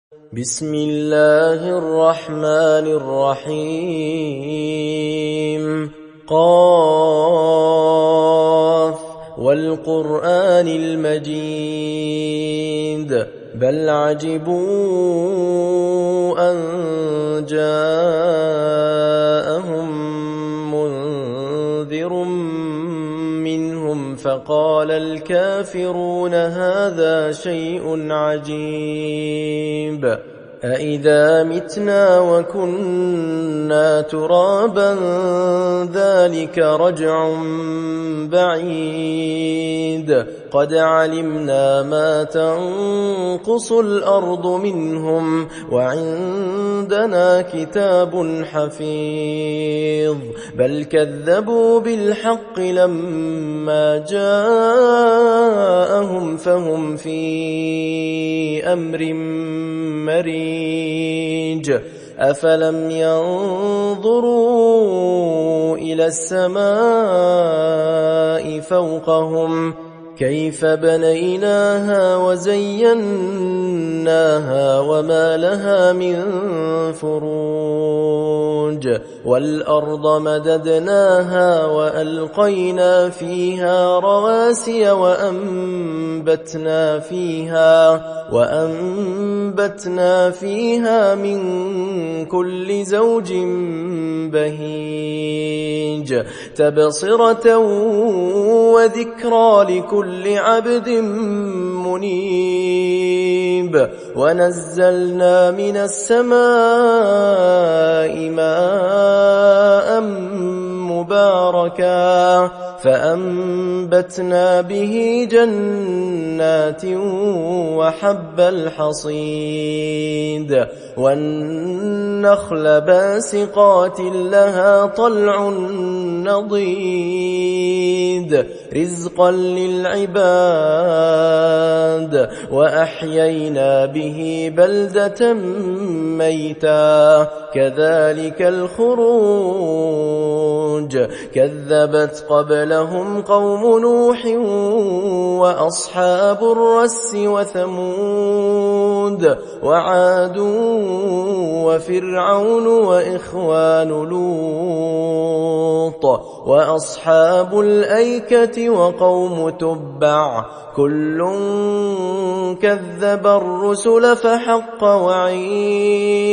بسم الله الرحمن الرحيم قاف والقرآن المجيد بل عجبوا أن جاءهم منذر منهم فقال الكافرون هذا شيء عجيب أإذا متنا وكنا ترابا ذلك رجع بعيد قد علمنا ما تنقص الأرض منهم وعندنا كتاب حفيظ بل كذبوا بالحق لما جاءهم فهم في أمر مريج أفلم ينظروا إلى السماء فوقهم كيف بنيناها وزيناها وما لها من فروج والأرض مددناها وألقينا فيها رواسي وأنبتنا فيها من كل زوج بهيج تبصرة وذكرى لكل عبد منيب ونزلنا من السماء ماء مباركا فأنبتنا به جنات وحب الحصيد والنخل باسقات لها طلع نضيد رزقا للعباد وأحيينا به بلدة ميتا كذلك الخروج كذبت قبلهم قوم نوح وأصحاب الرس وثمود وعاد وفرعون وإخوان لوط وأصحاب الأيكة وقوم تبع كل كذب الرسل فحق وعيد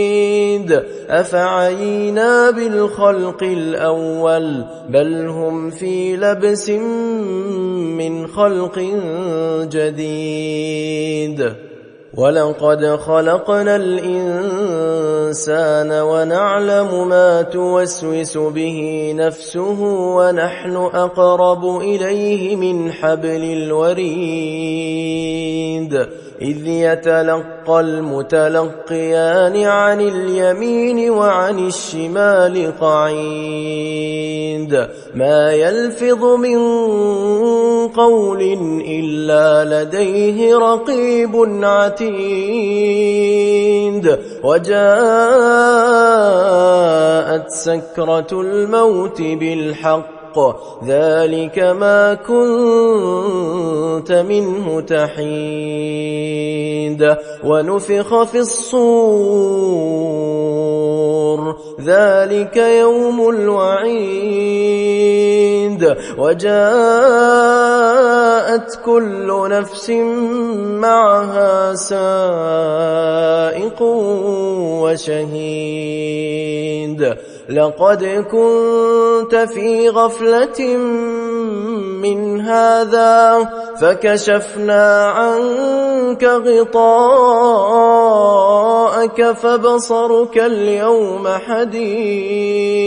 أفعينا بالخلق الأول بل هم في لبس من خلق جديد ولقد خلقنا الإنسان ونعلم ما توسوس به نفسه ونحن أقرب إليه من حبل الوريد إذ يتلقى المتلقيان عن اليمين وعن الشمال قعيد ما يلفظ من قول إلا لديه رقيب عتيد وجاءت سكرة الموت بالحق ذلك ما كنت منه تحيد ونفخ في الصور ذلك يوم الوعيد وجاءت كل نفس معها سائق وشهيد لقد كنت في غفلة من هذا فكشفنا عنك غطاءك فبصرك اليوم حديد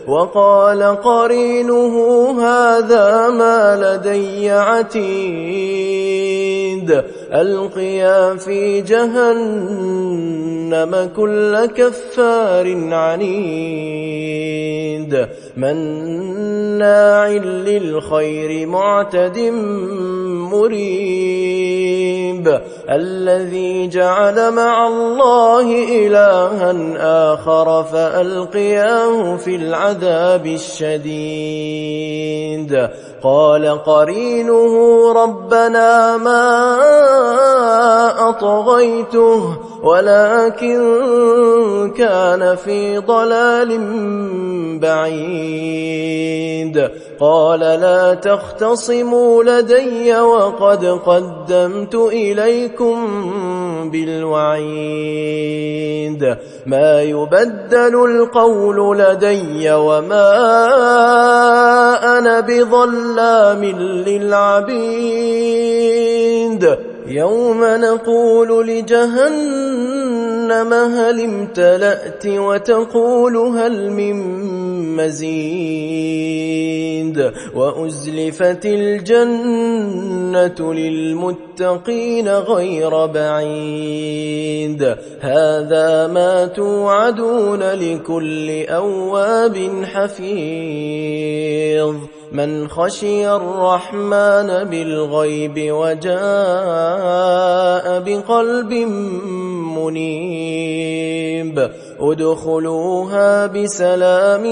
وقال قرينه هذا ما لدي عتيد ألقيا في جهنم كل كفار عنيد مناع للخير معتد مريب الذي جعل مع الله إلها آخر فألقياه في العذاب الشديد قال قرينه ربنا ما أطغيته ولكن كان في ضلال بعيد. قال لا تختصموا لدي وقد قدمت إليكم بالوعيد. ما يبدل القول لدي وما أنا بظلام للعبيد. يوم نقول لجهنم هل امتلأت وتقول هل من مزيد. وأزلفت الجنة للمتقين غير بعيد. هذا ما توعدون لكل أواب حفيظ. من خشي الرحمن بالغيب وجاء بقلب منيب. ادخلوها بسلام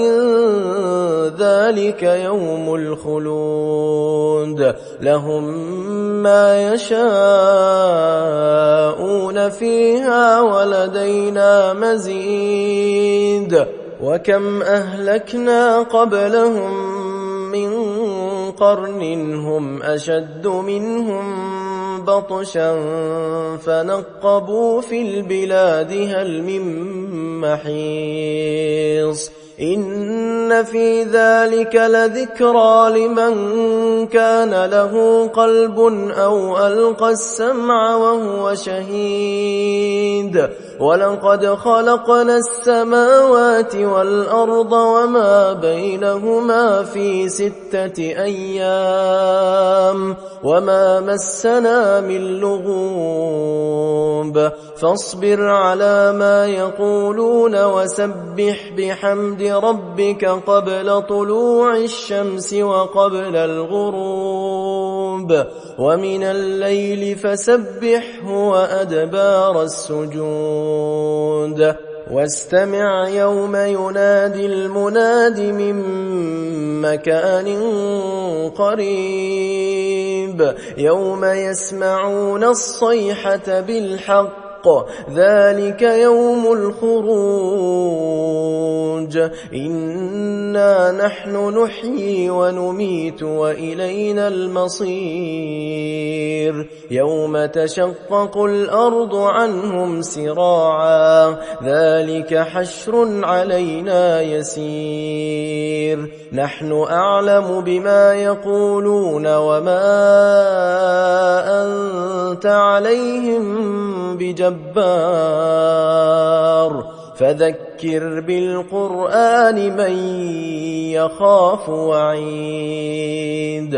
ذلك يوم الخلود. لهم ما يشاءون فيها ولدينا مزيد. وكم أهلكنا قبلهم من قرن هم أشد منهم بطشا فنقبوا في البلاد هل من محيص. إن في ذلك لذكرى لمن كان له قلب أو ألقى السمع وهو شهيد. ولقد خلقنا السماوات والأرض وما بينهما في 6 أيام وما مسنا من لغوب. فاصبر على ما يقولون وسبح بحمد ربك قبل طلوع الشمس وقبل الغروب ومن الليل فسبحه وأدبار السجود. واستمع يوم ينادي المناد من مكان قريب. يوم يسمعون الصيحة بالحق ذلك يوم الخروج. إنا نحن نحيي ونميت وإلينا المصير. يوم تشقق الأرض عنهم سراعا ذلك حشر علينا يسير. نحن أعلم بما يقولون وما أنت عليهم بجبار. فذكر بالقرآن من يخاف وعيد.